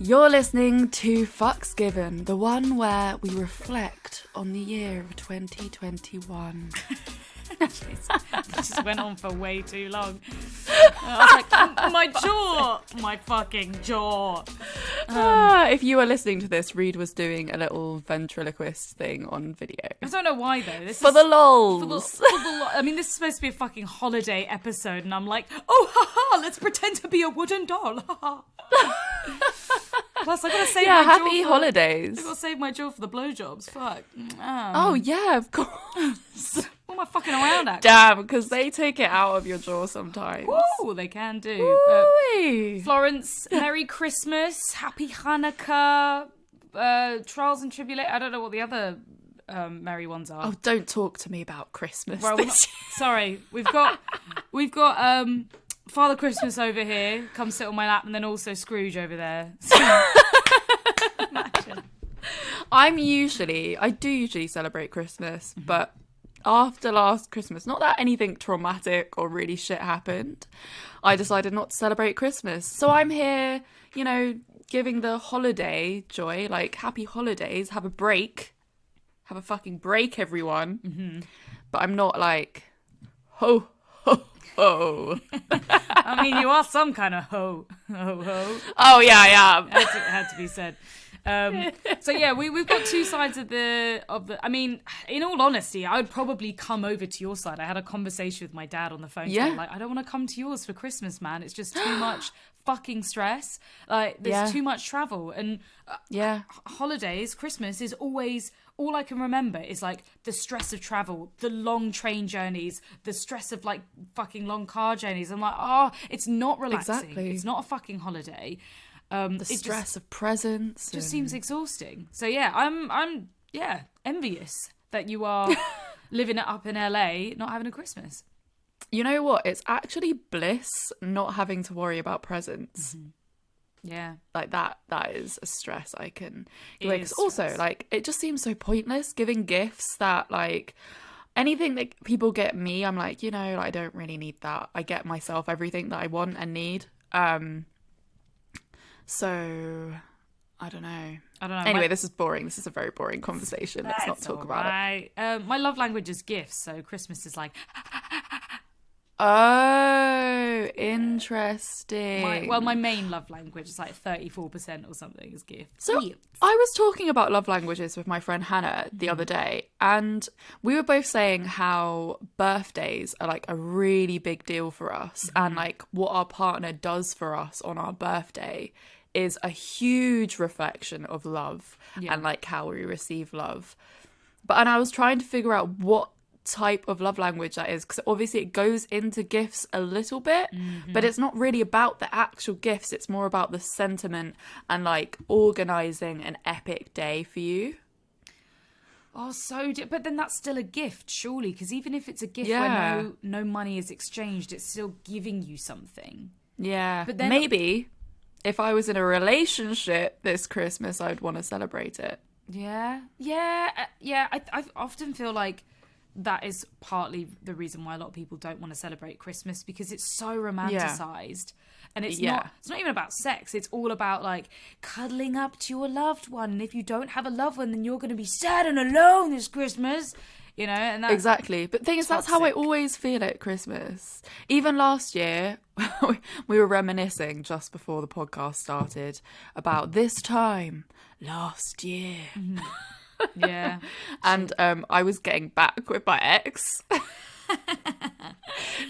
You're listening to Fucks Given, the one where we reflect on the year of 2021. That just went on for way too long. I was like, my jaw! My fucking jaw. If you were listening to this, Reed was doing a little ventriloquist thing on video. I don't know why, though. This For is, the lols. I mean, this is supposed to be a fucking holiday episode, and I'm like, oh, haha, let's pretend to be a wooden doll. Haha. Plus, I gotta save my jaw. Happy holidays. I gotta save my jaw for the blowjobs. Fuck. Oh, yeah, of course. What am I fucking around at? Damn, because they take it out of your jaw sometimes. Woo, they can do. Woo-wee. Florence, Merry Christmas, Happy Hanukkah, Trials and Tribulations. I don't know what the other merry ones are. Oh, don't talk to me about Christmas. Well, sorry, we've got Father Christmas over here, come sit on my lap, and then also Scrooge over there. Imagine. I do usually celebrate Christmas, but after last Christmas, not that anything traumatic or really shit happened, I decided not to celebrate Christmas. So I'm here, giving the holiday joy, like happy holidays, have a break. Have a fucking break, everyone. Mm-hmm. But I'm not like, ho, ho, ho. I mean, you are some kind of ho, ho, ho. Oh, yeah, I am. It had to be said. So yeah, we've got two sides of the. I mean, in all honesty, I would probably come over to your side. I had a conversation with my dad on the phone. Yeah. Today, like, I don't want to come to yours for Christmas, man. It's just too much fucking stress. Like, there's too much travel and holidays. Christmas is always. All I can remember is like the stress of travel, the long train journeys, the stress of like fucking long car journeys. I'm like, it's not relaxing. Exactly. It's not a fucking holiday. The stress of presents just seems exhausting. So yeah, I'm envious that you are living it up in LA, not having a Christmas. You know what? It's actually bliss not having to worry about presents. Mm-hmm. Yeah, like that is a stress I can. Because also, like, it just seems so pointless giving gifts that, like, anything that people get me, I'm like, I don't really need that. I get myself everything that I want and need. So I don't know. Anyway, this is boring. This is a very boring conversation. Let's not talk about it. My love language is gifts, so Christmas is like. Oh, interesting. My main love language is like 34% or something is gifts. So I was talking about love languages with my friend Hannah the other day, and we were both saying how birthdays are like a really big deal for us, and like what our partner does for us on our birthday is a huge reflection of love and like how we receive love. And I was trying to figure out what type of love language that is, because obviously it goes into gifts a little bit, but it's not really about the actual gifts. It's more about the sentiment and like organizing an epic day for you. Oh, but then that's still a gift, surely, because even if it's a gift where no money is exchanged, it's still giving you something. Yeah, but then maybe if I was in a relationship this Christmas, I'd want to celebrate it. Yeah. I often feel like that is partly the reason why a lot of people don't want to celebrate Christmas, because it's so romanticized. And it's not even about sex. It's all about like cuddling up to your loved one. And if you don't have a loved one, then you're going to be sad and alone this Christmas. And that's exactly. But the thing is, that's how I always feel at Christmas. Even last year, we were reminiscing just before the podcast started about this time last year. Mm-hmm. Yeah. And I was getting back with my ex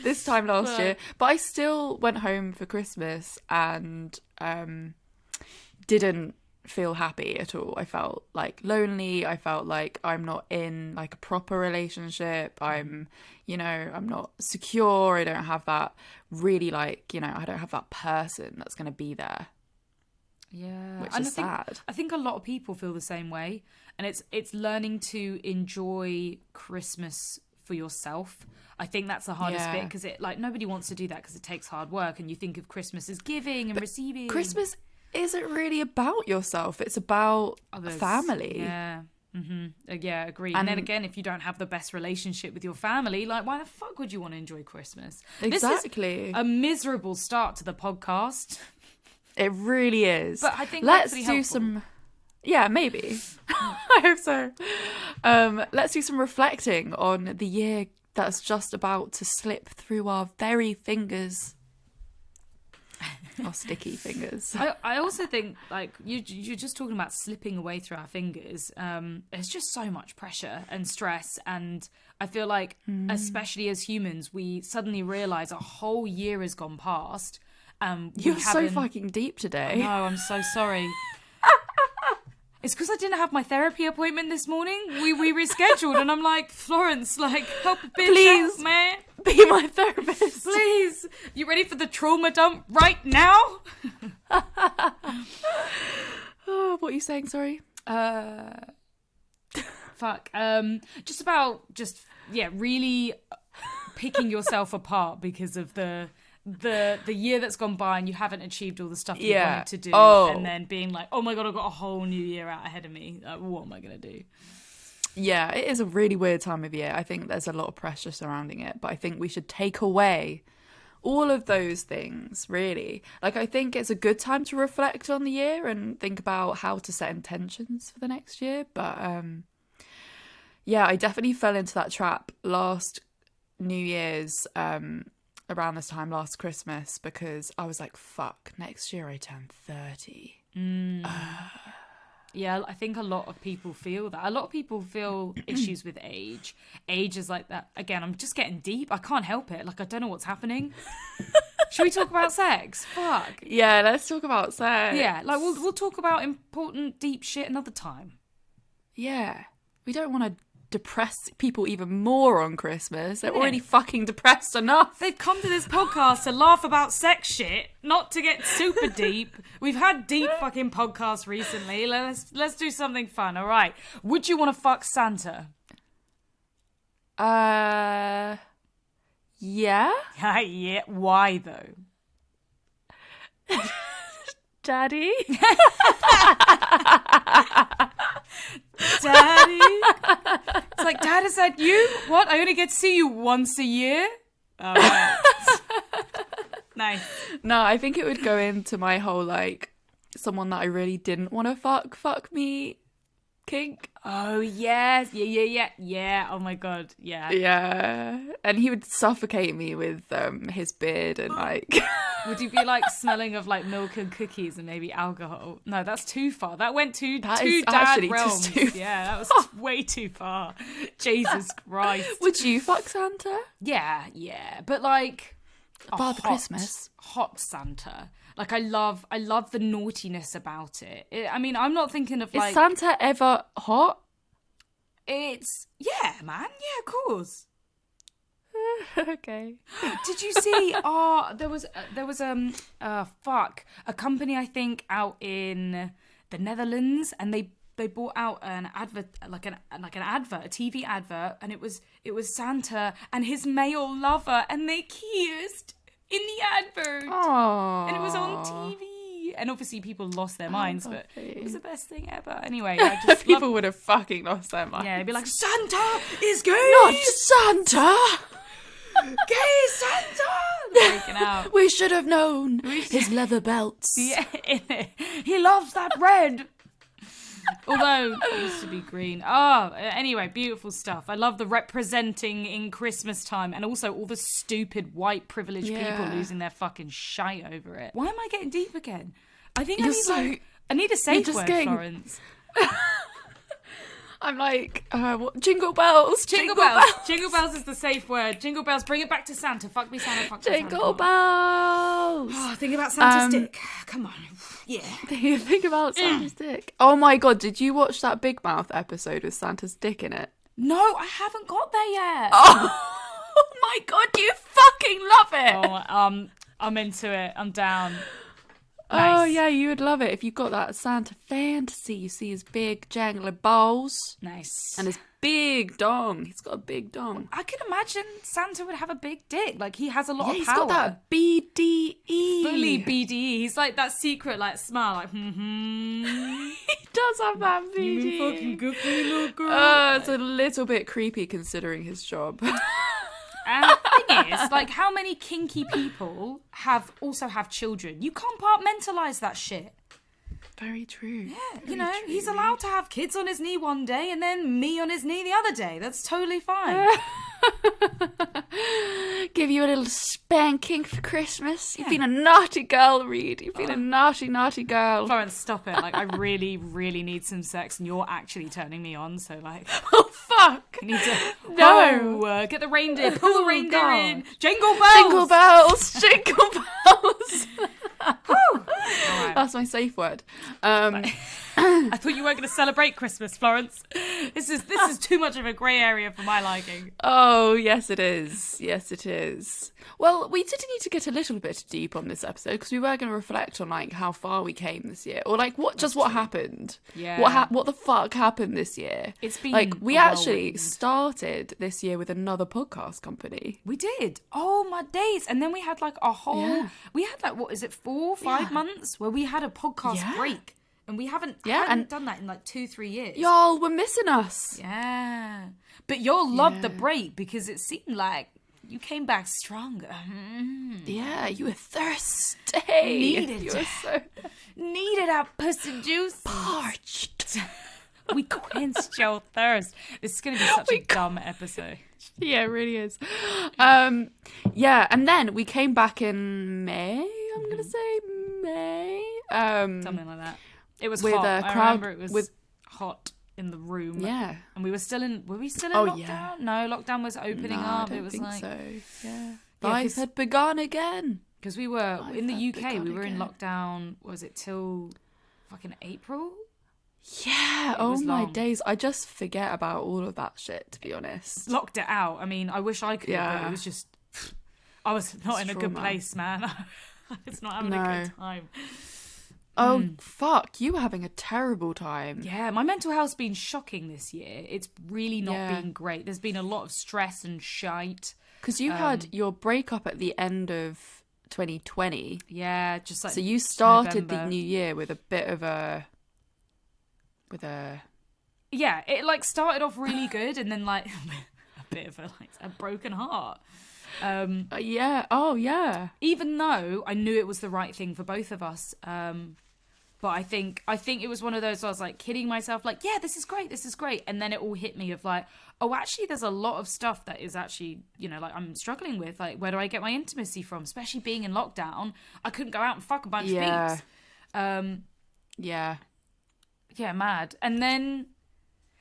this time last year, but I still went home for Christmas and didn't feel happy at all. I felt like lonely. I felt like I'm not in like a proper relationship. I'm not secure. I don't have that really I don't have that person that's going to be there. Yeah, which is sad. I think a lot of people feel the same way, and it's learning to enjoy Christmas for yourself. I think that's the hardest bit, because it like nobody wants to do that because it takes hard work, and you think of Christmas as giving and receiving. Christmas isn't really about yourself; it's about family. Yeah. Mm-hmm. Yeah, agree. And then again, if you don't have the best relationship with your family, like, why the fuck would you want to enjoy Christmas? Exactly. This is a miserable start to the podcast. It really is. But I think let's that's do helpful. some. Yeah, maybe. I hope so. Let's do some reflecting on the year that's just about to slip through our very fingers. Our sticky fingers. I also think, like, you're just talking about slipping away through our fingers. There's just so much pressure and stress, and I feel like, especially as humans, we suddenly realise a whole year has gone past. You're so fucking deep today. No, I'm so sorry. It's because I didn't have my therapy appointment this morning. We rescheduled, and I'm like, Florence, like, help a bitch Please. out, man. Be my therapist. Please. You ready for the trauma dump right now? Oh, what are you saying? Sorry. Fuck. Really picking yourself apart because of the year that's gone by and you haven't achieved all the stuff you wanted to do, and then being like, oh my god, I've got a whole new year out ahead of me. Like, what am I gonna do? Yeah, it is a really weird time of year. I think there's a lot of pressure surrounding it, but I think we should take away all of those things, really. Like, I think it's a good time to reflect on the year and think about how to set intentions for the next year. But yeah, I definitely fell into that trap last New Year's, around this time last Christmas, because I was like, fuck, next year I turn 30. Yeah, I think a lot of people feel that. A lot of people feel issues with age. Age is like that. Again, I'm just getting deep. I can't help it. Like, I don't know what's happening. Should we talk about sex? Fuck. Yeah, let's talk about sex. Yeah, like we'll talk about important, deep shit another time. Yeah. We don't want to depress people even more on Christmas. They're already fucking depressed enough. They've come to this podcast to laugh about sex shit, not to get super deep. We've had deep fucking podcasts recently. Let's do something fun. All right. Would you want to fuck Santa? Yeah. Yeah. Why though? Daddy. Daddy. It's like, Dad, is that you? What? I only get to see you once a year? All right. Nice. No, I think it would go into my whole, like, someone that I really didn't want to fuck me kink. Oh, yes. Yeah. Oh, my God. Yeah. Yeah. And he would suffocate me with his beard and, like... Would you be, like, smelling of, like, milk and cookies and maybe alcohol? No, that's too far. That went too dad realms. Yeah, that was way too far. Jesus Christ. Would you fuck Santa? Yeah. But, like... Father Christmas. Hot Santa. Like, I love the naughtiness about it. I mean, I'm not thinking of, like... Is Santa ever hot? It's... Yeah, man. Yeah, of course. Okay. Did you see? There was a company, I think, out in the Netherlands, and they brought out an advert, like an advert, a TV advert, and it was Santa and his male lover, and they kissed in the advert. Aww. And it was on TV, and obviously people lost their minds, but it was the best thing ever. Anyway, people would have fucking lost their minds. Yeah, it'd be like, Santa is gay. Not Santa. Gay Santa! Freaking out. We should have known his leather belts. Yeah, he loves that red. Although it used to be green. Oh, anyway, beautiful stuff. I love the representing in Christmas time, and also all the stupid white privileged people losing their fucking shite over it. Why am I getting deep again? I think I need a safe word, Florence. I'm like, what? Jingle bells. Jingle bells. Jingle bells is the safe word. Jingle bells, bring it back to Santa. Fuck me, Santa. Fuck me, Santa. Jingle bells. Oh, think about Santa's dick. Come on. Yeah. Think about Santa's dick. Oh my God, did you watch that Big Mouth episode with Santa's dick in it? No, I haven't got there yet. Oh my God, you fucking love it. Oh, I'm into it. I'm down. Nice. Oh yeah, you would love it if you got that Santa fantasy. You see his big jangly balls. Nice. And his big dong. He's got a big dong. I can imagine Santa would have a big dick. Like, he has a lot of power. He's got that BDE. Fully BDE. He's like that secret, like, smile, like, He does have that BDE. You fucking goofy little girl. It's a little bit creepy considering his job. And is, like, how many kinky people have children? You compartmentalize that shit. Very true. Yeah, you know, he's allowed to have kids on his knee one day and then me on his knee the other day. That's totally fine. Give you a little spanking for Christmas. You've been a naughty girl, Reed. You've been a naughty, naughty girl. Florence, stop it. Like, I really, really need some sex and you're actually turning me on, so like... Oh, fuck. You need to... No. Get the reindeer. Pull the reindeer God. in. Jingle bells. Jingle bells. Jingle bells. Right. That's my safe word. I thought you weren't going to celebrate Christmas, Florence. This is too much of a grey area for my liking. Oh, yes, it is. Yes, it is. Well, we did need to get a little bit deep on this episode because we were going to reflect on like how far we came this year, or like what happened. Yeah. What the fuck happened this year? It's been like we a actually whirlwind. started this year with another podcast company. We did. Oh my days! And then we had like a whole. Yeah. We had like, what is it, 4 or 5 months where we had a podcast Yeah. break, and we hadn't done that in like 2-3 years. Y'all were missing us. Yeah, but y'all loved the break because it seemed like you came back stronger. Yeah, you were thirsty. Needed You were so Needed our pussy juice. parched. We quenched your thirst. This is going to be such a dumb episode. Yeah, it really is. Yeah, and then we came back in May. I'm gonna say May. Something like that. It was with hot. a I crowd remember it was with hot in the room. yeah. And we were still in. Were we still in Oh, lockdown? yeah. No, lockdown was opening No, up. I don't It was think like so. Yeah, Yeah, life 'cause- had begun again. because we were in the had UK. We begun were in again. lockdown. Was it till fucking April? Yeah. It Oh was my long. days. I just forget about all of that shit. To be honest. Locked it out. I mean, I wish I could. But Yeah. it was just. I was not It's in a good trauma. place, man. I was not having a No. good time. Oh fuck! You were having a terrible time. Yeah, my mental health's been shocking this year. It's really not Yeah. been great. There's been a lot of stress and shite. Because you had your breakup at the end of 2020. Yeah, just like So you started the November. new year with a bit of a Yeah, it like started off really good and then like a bit of a broken heart. yeah. Oh yeah. Even though I knew it was the right thing for both of us. But I think it was one of those where I was like kidding myself, like, yeah, this is great. And then it all hit me of like, oh, actually, there's a lot of stuff that is actually, you know, like I'm struggling with. Like, where do I get my intimacy from? Especially being in lockdown, I couldn't go out and fuck a bunch of peeps. Yeah. Yeah, mad. And then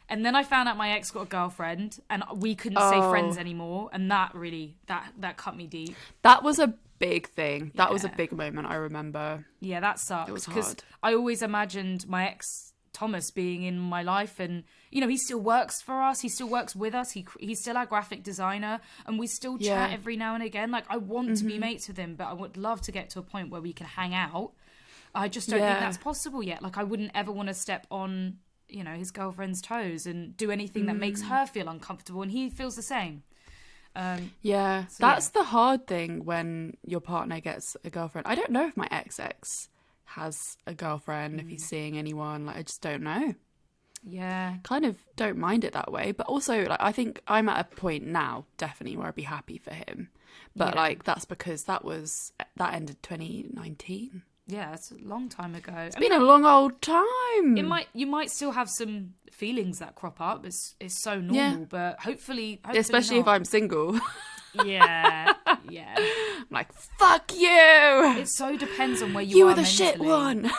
I found out my ex got a girlfriend, and we couldn't say friends anymore. And that really that cut me deep. That was a big thing. That was a Yeah. big moment, I remember. Yeah, that sucks. It was Because hard. I always imagined my ex Thomas being in my life, and you know he still works for us. He still works with us. He's still our graphic designer, and we still chat Yeah. every now and again. Like I want to be mates with him, but I would love to get to a point where we can hang out. I just don't think Yeah. that's possible yet. Like I wouldn't ever want to step on, you know, his girlfriend's toes and do anything that makes her feel uncomfortable, and he feels the same. Yeah. That's the hard thing when your partner gets a girlfriend. I don't know if my ex has a girlfriend, if he's seeing anyone. Like, I just don't know. Yeah. Kind of don't mind it that way. But also, like, I think I'm at a point now, definitely, where I'd be happy for him. But, Yeah. like, that's because that ended 2019. Yeah, it's a long time ago. It's been a long old time. You might still have some feelings that crop up. It's so normal, Yeah. but hopefully Especially if not. I'm single. Yeah. I'm like, fuck you! It so depends on where you You are were the shit mentally. one!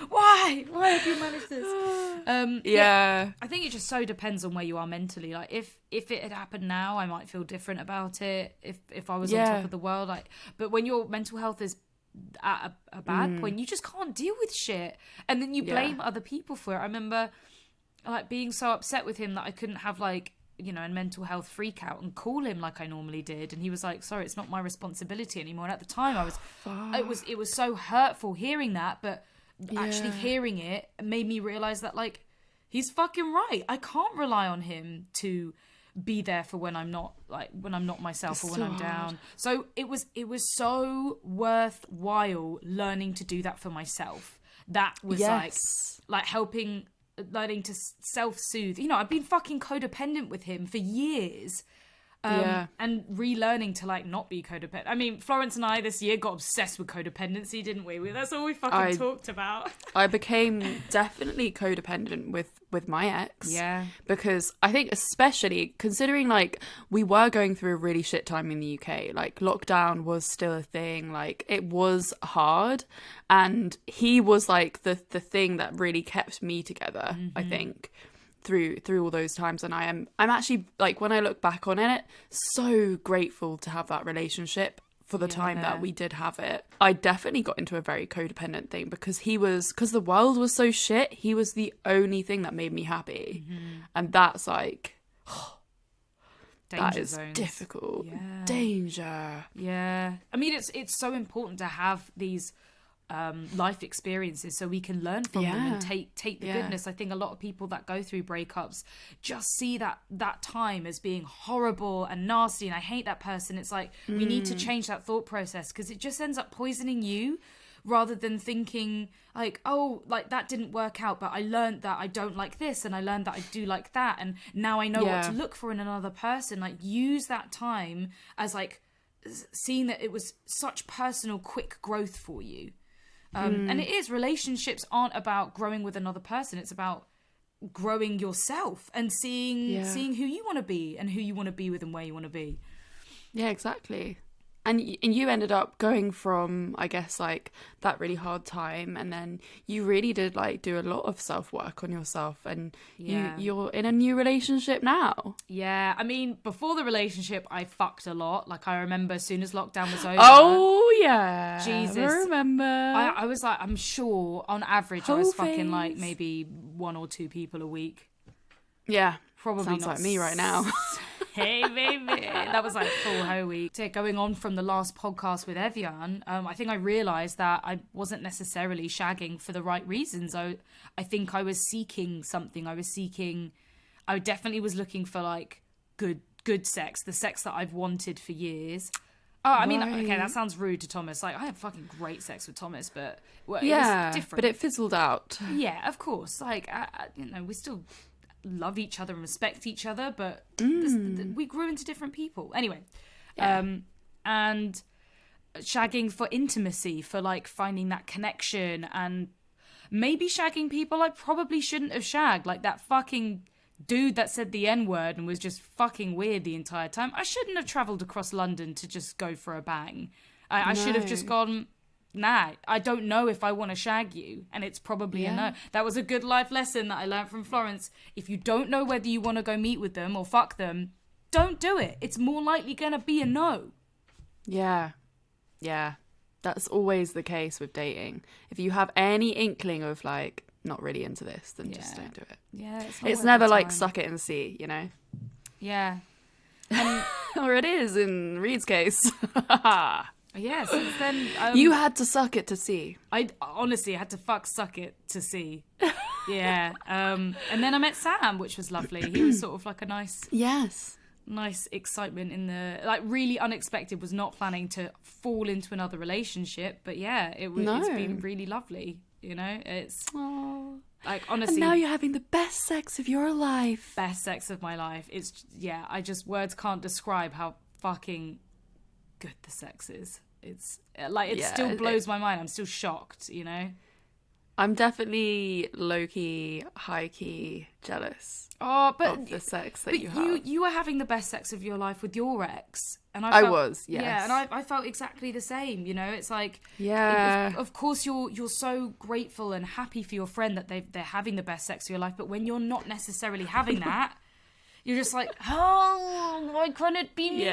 Why have you managed this? Yeah. I think it just so depends on where you are mentally. Like if it had happened now, I might feel different about it. If I was on top of the world, like, but when your mental health is at a bad point, you just can't deal with shit, and then you blame other people for it. I remember like being so upset with him that I couldn't have like, you know, a mental health freak out and call him like I normally did, and he was like, sorry, it's not my responsibility anymore. And at the time I was it was so hurtful hearing that, but actually hearing it made me realize that like he's fucking right. I can't rely on him to be there for when I'm not myself, or when I'm down. So it was so worthwhile learning to do that for myself. That was like helping, learning to self-soothe. You know, I've been fucking codependent with him for years. And relearning to like not be codependent. I mean, Florence and I this year got obsessed with codependency, didn't we? That's all we fucking talked about. I became definitely codependent with my ex. Yeah. Because I think, especially considering like we were going through a really shit time in the UK, like lockdown was still a thing, like it was hard, and he was like the thing that really kept me together, I think. Through all those times, and I'm actually, like, when I look back on it, so grateful to have that relationship for the time that we did have it. I definitely got into a very codependent thing because because the world was so shit, he was the only thing that made me happy. And that's like that is zones. Difficult. Yeah. Danger. Yeah. I mean, it's so important to have these life experiences so we can learn from them and take the goodness. I think a lot of people that go through breakups just see that time as being horrible and nasty, and I hate that person. It's like we need to change that thought process, because it just ends up poisoning you, rather than thinking like, oh, like that didn't work out, but I learned that I don't like this, and I learned that I do like that, and now I know what to look for in another person. Like, use that time as like seeing that it was such personal quick growth for you. And it is, relationships aren't about growing with another person, it's about growing yourself and seeing who you want to be and who you want to be with and where you want to be. Yeah, exactly. And you ended up going from, I guess, like that really hard time, and then you really did like do a lot of self-work on yourself, and you're in a new relationship now. Yeah, I mean, before the relationship, I fucked a lot. Like, I remember as soon as lockdown was over. Oh, yeah. Jesus. I remember. I was like, I'm sure on average I was fucking like maybe 1 or 2 people a week. Yeah. Probably sounds not like me right now. Hey, baby. That was like full hoe week. So going on from the last podcast with Evian, I think I realised that I wasn't necessarily shagging for the right reasons. I think I was seeking something. I definitely was looking for like good sex, the sex that I've wanted for years. Oh, I mean, okay, that sounds rude to Thomas. Like, I had fucking great sex with Thomas, but it was different. But it fizzled out. Yeah, of course. Like, we still love each other and respect each other, but we grew into different people anyway. And shagging for intimacy, for like finding that connection, and maybe shagging people I probably shouldn't have shagged, like that fucking dude that said the N-word and was just fucking weird the entire time. I shouldn't have travelled across London to just go for a bang. I should have just gone, nah, I don't know if I want to shag you, and it's probably a no. That was a good life lesson that I learned from Florence. If you don't know whether you want to go meet with them or fuck them, don't do it. It's more likely going to be a no. Yeah. That's always the case with dating. If you have any inkling of like not really into this, then just don't do it. Yeah, it's never like suck it and see, you know. Yeah. Or it is in Reed's case. Yeah, since then... you had to suck it to see. I honestly had to suck it to see. Yeah. And then I met Sam, which was lovely. He was sort of like a nice excitement in the... Like, really unexpected. Was not planning to fall into another relationship. But yeah, it's been really lovely. You know? It's... Aww. Like, honestly... And now you're having the best sex of your life. Best sex of my life. It's... Yeah, words can't describe how fucking... good the sex is. It's like it still blows my mind. I'm still shocked, you know. I'm definitely low-key, high-key jealous of the sex that you have. You were having the best sex of your life with your ex, and I was, yes. Yeah, and I felt exactly the same. You know, it's like, of course you're so grateful and happy for your friend that they're having the best sex of your life, but when you're not necessarily having that. You're just like, oh, why couldn't it be me?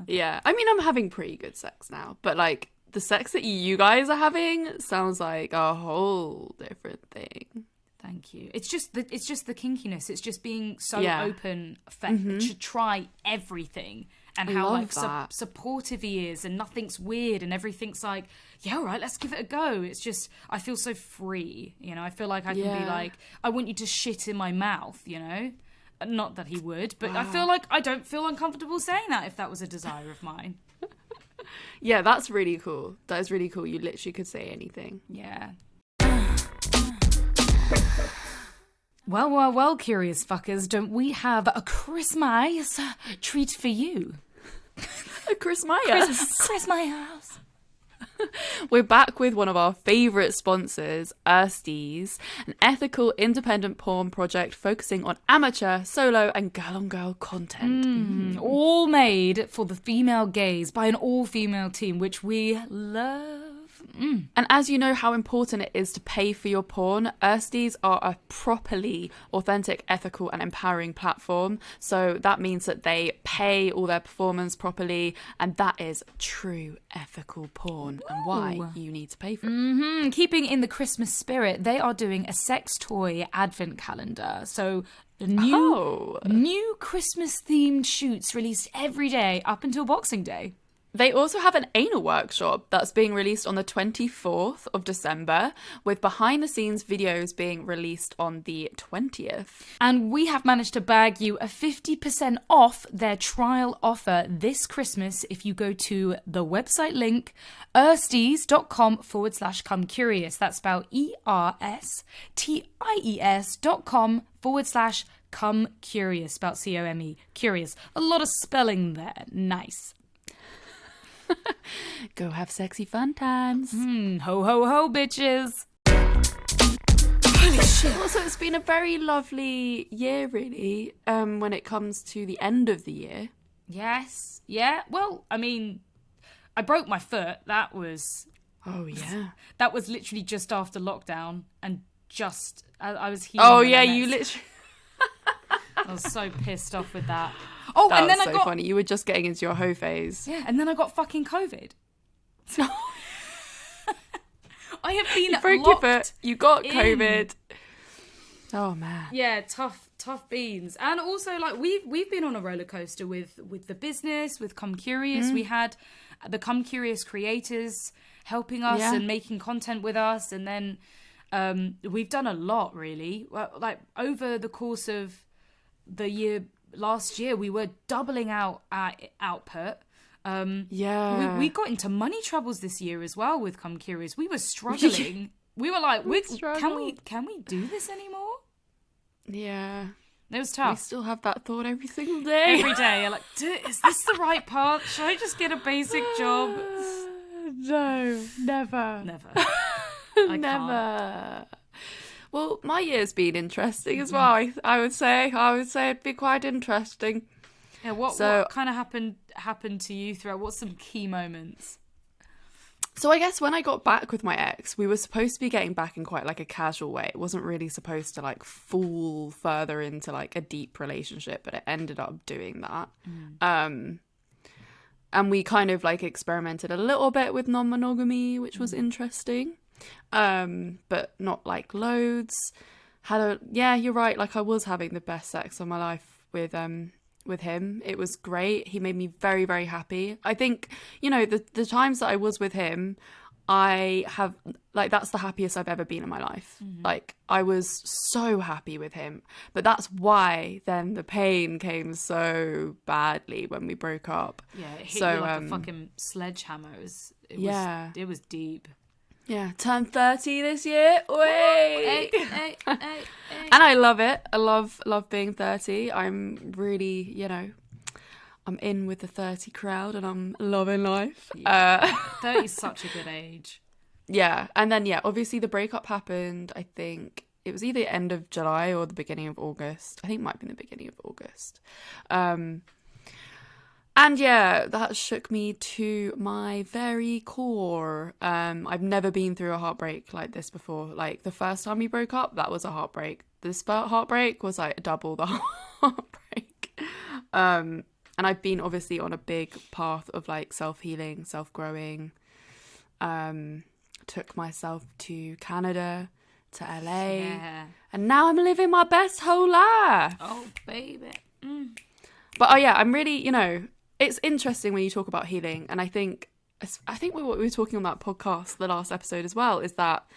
Yeah. I mean, I'm having pretty good sex now, but like the sex that you guys are having sounds like a whole different thing. Thank you. It's just the kinkiness. It's just being so open to try everything, and how like supportive he is, and nothing's weird, and everything's like, yeah, all right, let's give it a go. It's just, I feel so free. You know, I feel like I can be like, I want you to shit in my mouth. You know. Not that he would, but I feel like I don't feel uncomfortable saying that if that was a desire of mine. Yeah, that's really cool. That is really cool. You literally could say anything. Yeah. Well, curious fuckers, don't we have a Christmas treat for you? Chris Myers. Chris Myers. We're back with one of our favourite sponsors, Fantasies, an ethical independent porn project focusing on amateur, solo and girl-on-girl content. All made for the female gaze by an all-female team, which we love. And as you know how important it is to pay for your porn, Fantasies are a properly authentic, ethical and empowering platform. So that means that they pay all their performers properly, and that is true ethical porn. Ooh. And why you need to pay for it. Keeping in the Christmas spirit, they are doing a sex toy advent calendar. So new Christmas themed shoots released every day up until Boxing Day. They also have an anal workshop that's being released on the 24th of December, with behind-the-scenes videos being released on the 20th. And we have managed to bag you a 50% off their trial offer this Christmas if you go to the website link, ersties.com/comecurious. That's spelled ERSTIES.com/come curious, spelled COME, curious. A lot of spelling there. Nice. Go have sexy fun times. Ho, ho, ho, bitches. Holy shit. Also, it's been a very lovely year, really, when it comes to the end of the year. Yes. Yeah. Well, I mean, I broke my foot. That was... Oh, yeah. That was literally just after lockdown. And just... I was healing. Oh, yeah, you literally... I was so pissed off with that. Oh, that and then was so funny. You were just getting into your hoe phase. Yeah, and then I got fucking COVID. I have been you broke your foot. You got COVID. Oh man. Yeah, tough beans. And also, like, we've been on a roller coaster with the business, with Come Curious. We had the Come Curious creators helping us and making content with us, and then we've done a lot, really. Well, like, over the course of the year. Last year we were doubling out our output. We got into money troubles this year as well with Come Curious. We were struggling. We were like, can we do this anymore? Yeah, it was tough. We still have that thought every single day. Every day, you're like, is this the right path? Should I just get a basic job? No, never. I never. Can't. Well, my year's been interesting as well. I would say it'd be quite interesting. Yeah. What kind of happened to you throughout? What's some key moments? So I guess when I got back with my ex, we were supposed to be getting back in quite like a casual way. It wasn't really supposed to like fall further into like a deep relationship, but it ended up doing that. And we kind of like experimented a little bit with non-monogamy, which was interesting. But not like loads. You're right, like I was having the best sex of my life with him. It was great. He made me very, very happy. I think, the times that I was with him, I have, like, that's the happiest I've ever been in my life. Like, I was so happy with him, but that's why then the pain came so badly when we broke up. Yeah, it hit you like a fucking sledgehammer. It was deep. Yeah, turned 30 this year. Hey. And I love it. I love being 30. I'm really, I'm in with the 30 crowd and I'm loving life. Yeah. 30 is such a good age. Yeah. And then, obviously the breakup happened, I think it was either end of July or the beginning of August. I think it might have been the beginning of August. And that shook me to my very core. I've never been through a heartbreak like this before. Like the first time we broke up, that was a heartbreak. This heartbreak was like double the heartbreak. And I've been obviously on a big path of like self-healing, self-growing. Took myself to Canada, to LA. And now I'm living my best whole life. Oh, baby. But I'm really, it's interesting when you talk about healing, and I think what we were talking on that podcast, the last episode as well, is that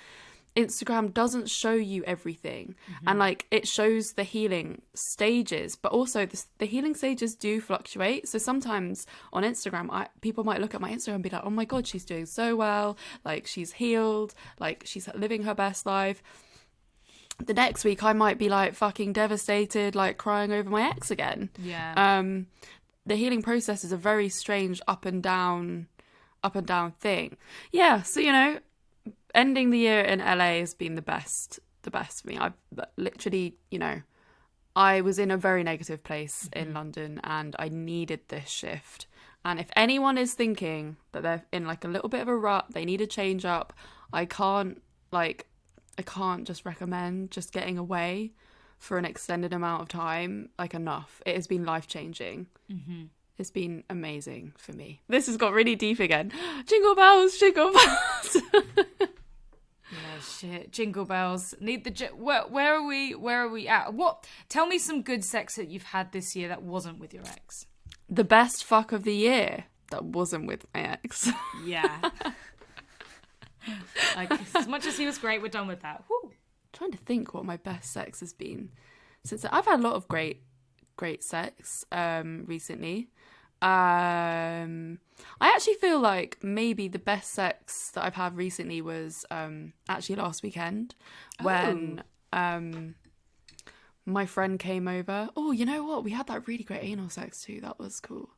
Instagram doesn't show you everything, and like it shows the healing stages, but also the healing stages do fluctuate. So sometimes on Instagram, people might look at my Instagram and be like, "Oh my god, she's doing so well! Like she's healed, like she's living her best life." the next week I might be like fucking devastated, like crying over my ex again. Yeah. The healing process is a very strange up and down thing. Yeah, so you know, ending the year in LA has been the best for me. I've literally, you know, I was in a very negative place in London and I needed this shift. And if anyone is thinking that they're in like a little bit of a rut, they need a change up, I can't just recommend just getting away for an extended amount of time, like enough. It has been life-changing. It's been amazing for me. This has got really deep again. Jingle bells, jingle bells. Yeah, shit. Jingle bells. Need the where are we at? What? Tell me some good sex that you've had this year that wasn't with your ex. The best fuck of the year that wasn't with my ex. Yeah. Like, as much as he was great, we're done with that. Woo. Trying to think what my best sex has been since. I've had a lot of great sex recently. I actually feel like maybe the best sex that I've had recently was actually last weekend when my friend came over. Oh, you know what? We had that really great anal sex too. That was cool.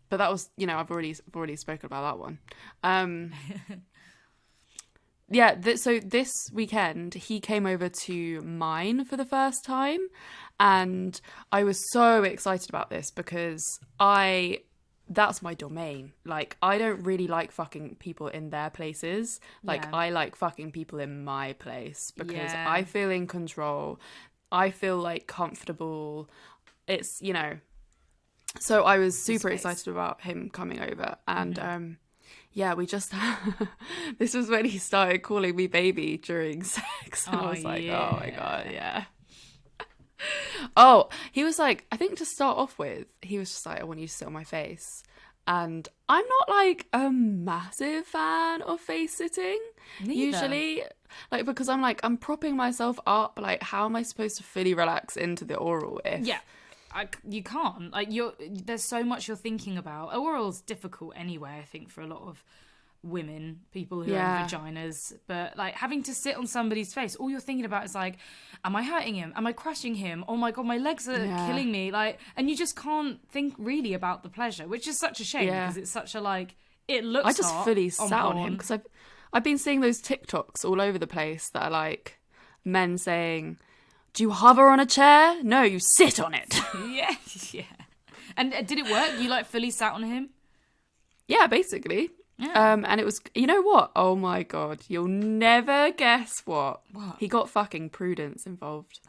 But that was, you know, I've already spoken about that one. Yeah, so this weekend he came over to mine for the first time, and I was so excited about this because that's my domain. Like, I don't really like fucking people in their places. Like, I like fucking people in my place because I feel in control. I feel like comfortable. It's, you know. So I was super excited about him coming over, and yeah, we just this was when he started calling me baby during sex, and I was like, oh my god, yeah. Oh, he was like, I think to start off with, he was just like, I want you to sit on my face. And I'm not like a massive fan of face sitting. Neither. Usually, like, because I'm propping myself up. Like, how am I supposed to fully relax into the oral if you can't. Like, there's so much you're thinking about. Oral's difficult anyway, I think, for a lot of women, people who have vaginas. But, like, having to sit on somebody's face, all you're thinking about is, like, am I hurting him? Am I crushing him? Oh, my God, my legs are killing me. Like, and you just can't think really about the pleasure, which is such a shame because it's such a, like, it looks I just fully sat on him because I've been seeing those TikToks all over the place that are, like, men saying, do you hover on a chair? No, you sit on it. Yeah. And did it work? You, like, fully sat on him? Yeah, basically. Yeah. And it was, you know what? Oh my God, you'll never guess what. What? He got fucking Prudence involved.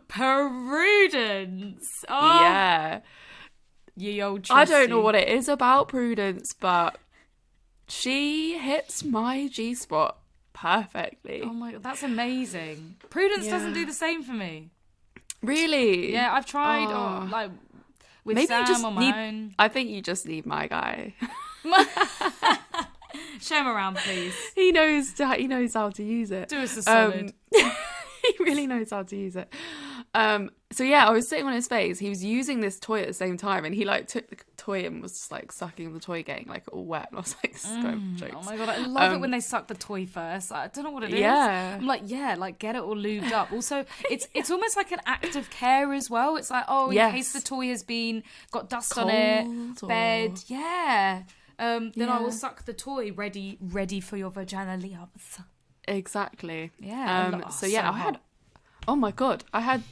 Prudence! Oh. Yeah. Ye old trusty. I don't know what it is about Prudence, but she hits my G-spot perfectly. Oh my God, that's amazing. Prudence doesn't do the same for me. Really? Yeah, I've tried, like, with maybe Sam on my own. I think you just need my guy. Show him around, please. He knows how to use it. Do us a solid. He really knows how to use it. So yeah, I was sitting on his face. He was using this toy at the same time, and he like took the toy and was just like sucking the toy, getting like all wet. And I was like, this is kind of jokes. Oh my God, I love it when they suck the toy first. I don't know what it is. Yeah. I'm like, like get it all lubed up. Also, it's almost like an act of care as well. It's like, in case the toy has got dust cold on it, bed. Yeah. Then I will suck the toy ready for your vaginal lips. Exactly. Yeah. So yeah, oh my God, I had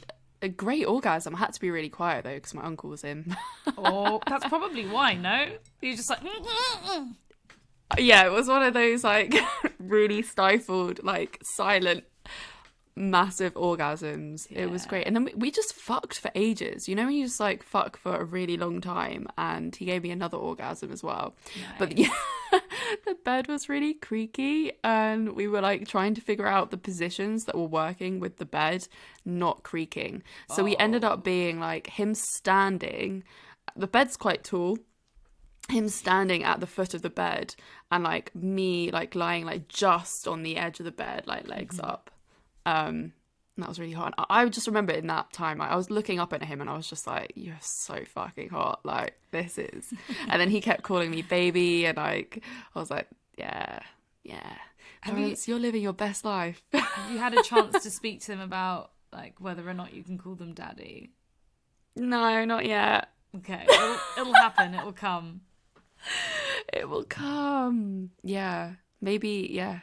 a great orgasm. I had to be really quiet though because my uncle was in. Oh, that's probably why. No, you're just like. Yeah, it was one of those like really stifled, like silent, massive orgasms. It was great, and then we just fucked for ages. You know, when you just like fuck for a really long time, and he gave me another orgasm as well. Nice. But yeah, the bed was really creaky, and we were like trying to figure out the positions that were working with the bed not creaking. So we ended up being like him standing. The bed's quite tall. Him standing at the foot of the bed, and like me like lying like just on the edge of the bed, like legs up. And that was really hot. I just remember in that time, like, I was looking up at him and I was just like, you're so fucking hot. Like, this is. And then he kept calling me baby, and like, I was like, yeah. Parents, you're living your best life. Have you had a chance to speak to them about like whether or not you can call them daddy? No, not yet. Okay, it'll happen. It will come. It will come. Yeah, maybe. Yeah.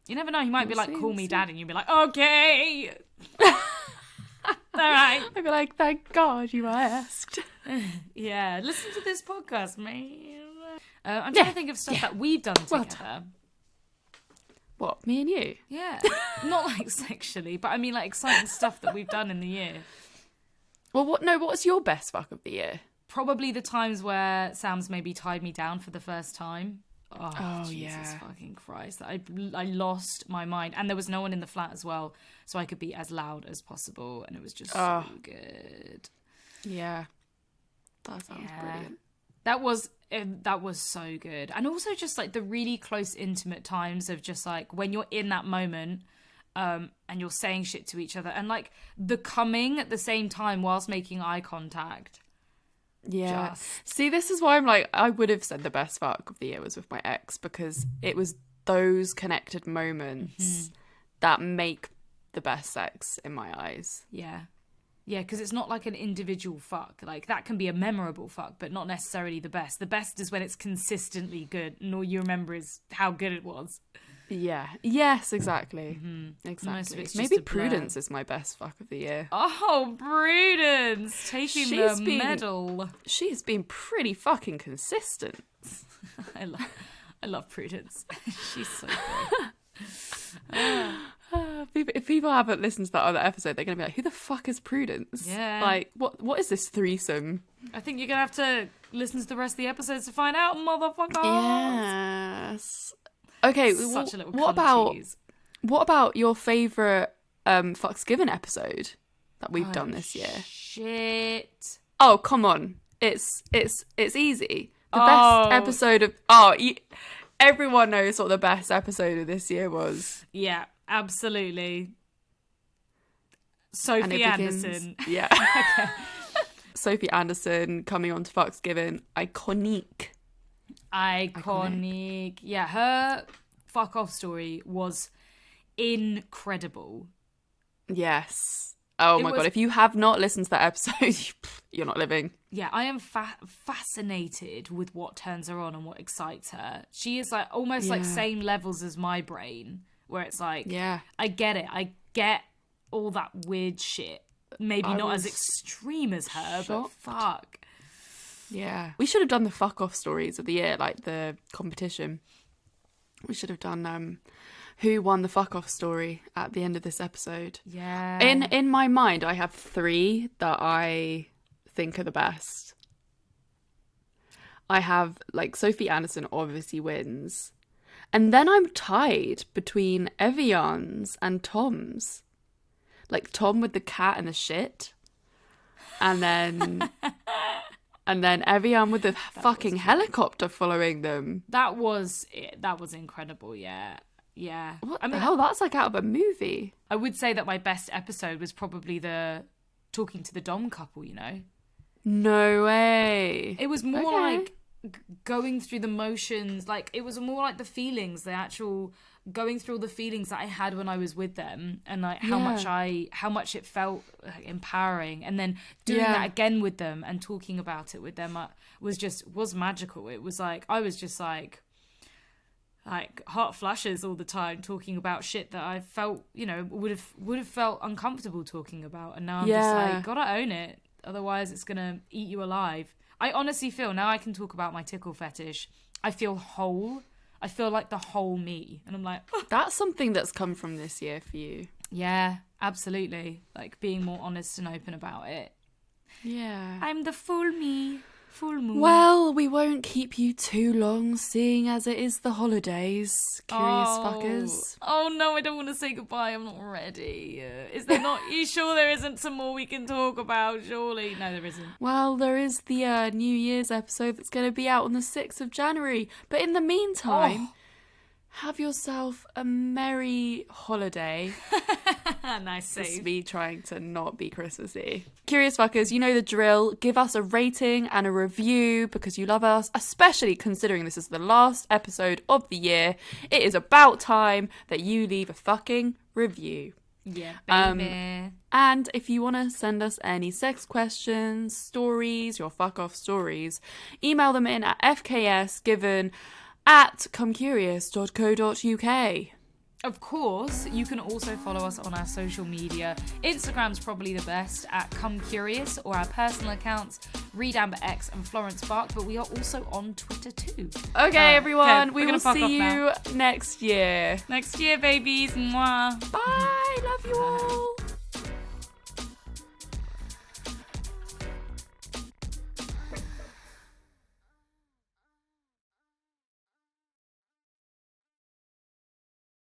You never know. He might be like, "Call me soon. daddy," and you'll be like, "Okay." All right. I'd be like, thank God you asked. Yeah, listen to this podcast, man. I'm trying to think of stuff that we've done together. What, me and you? Yeah, not like sexually, but I mean like exciting stuff that we've done in the year. Well, what's your best fuck of the year? Probably the times where Sam's maybe tied me down for the first time. Oh Jesus yeah. fucking Christ. I lost my mind. And there was no one in the flat as well, so I could be as loud as possible. And it was just so good. Yeah. That sounds brilliant. That was so good. And also just like the really close, intimate times of just like when you're in that moment and you're saying shit to each other and like the coming at the same time whilst making eye contact. Yeah. See, this is why I'm like, I would have said the best fuck of the year was with my ex, because it was those connected moments that make the best sex in my eyes. Yeah. Yeah, because it's not like an individual fuck. Like, that can be a memorable fuck, but not necessarily the best. The best is when it's consistently good, and all you remember is how good it was. Yeah. Yes, exactly. Exactly. Maybe Prudence is my best fuck of the year. Oh, Prudence! Taking the medal. She's been pretty fucking consistent. I love Prudence. She's so great. If people haven't listened to that other episode, they're going to be like, who the fuck is Prudence? Yeah. Like, what is this threesome? I think you're going to have to listen to the rest of the episodes to find out, motherfucker. Yes. Okay, Such a little what about your favourite Fucks Given episode that we've done this year? Shit. Oh, come on. It's easy. The best episode of... everyone knows what the best episode of this year was. Yeah, absolutely. Sophie Anderson. Yeah. Okay. Sophie Anderson coming on to Fucks Given. Iconic. Yeah, her fuck off story was incredible. Yes. Oh my God. If you have not listened to that episode, you're not living. Yeah, I am fascinated with what turns her on and what excites her. She is like almost like same levels as my brain, where it's like, I get it. I get all that weird shit. Maybe not as extreme as her, but fuck. Yeah. We should have done the fuck off stories of the year, like the competition. We should have done who won the fuck off story at the end of this episode. Yeah. In my mind, I have 3 that I think are the best. I have like Sophie Anderson obviously wins. And then I'm tied between Evian's and Tom's. Like Tom with the cat and the shit. And then Evian with the fucking helicopter following them. That was incredible, yeah. Yeah. What the hell? That's like out of a movie. I would say that my best episode was probably the talking to the Dom couple, you know? No way. It was more like going through the motions. Like, it was more like the feelings, the actual going through all the feelings that I had when I was with them, and like how much it felt like, empowering, and then doing that again with them and talking about it with them was magical. It was like I was just like hot flushes all the time talking about shit that I felt, you know, would have felt uncomfortable talking about, and now I'm just like, gotta own it, otherwise it's gonna eat you alive. I honestly feel now I can talk about my tickle fetish. I feel whole. I feel like the whole me. And I'm like... That's something that's come from this year for you. Yeah, absolutely. Like, being more honest and open about it. Yeah. I'm the full me. Full moon. Well, we won't keep you too long, seeing as it is the holidays, curious fuckers. Oh no, I don't want to say goodbye. I'm not ready. Is there not... You sure there isn't some more we can talk about? Surely. No, there isn't. Well, there is the New Year's episode that's going to be out on the 6th of January. But in the meantime, have yourself a merry holiday. Nice save. Just me trying to not be Christmassy. Curious fuckers, you know the drill. Give us a rating and a review because you love us, especially considering this is the last episode of the year. It is about time that you leave a fucking review. Yeah, baby. And if you want to send us any sex questions, stories, your fuck off stories, email them in at fksgiven@comecurious.co.uk. Of course, you can also follow us on our social media. Instagram's probably the best at Come Curious, or our personal accounts, Reed Amber X and Florence Spark, but we are also on Twitter too. Okay, everyone, okay, we will see you next year. Next year, babies. Mwah. Bye, love you all.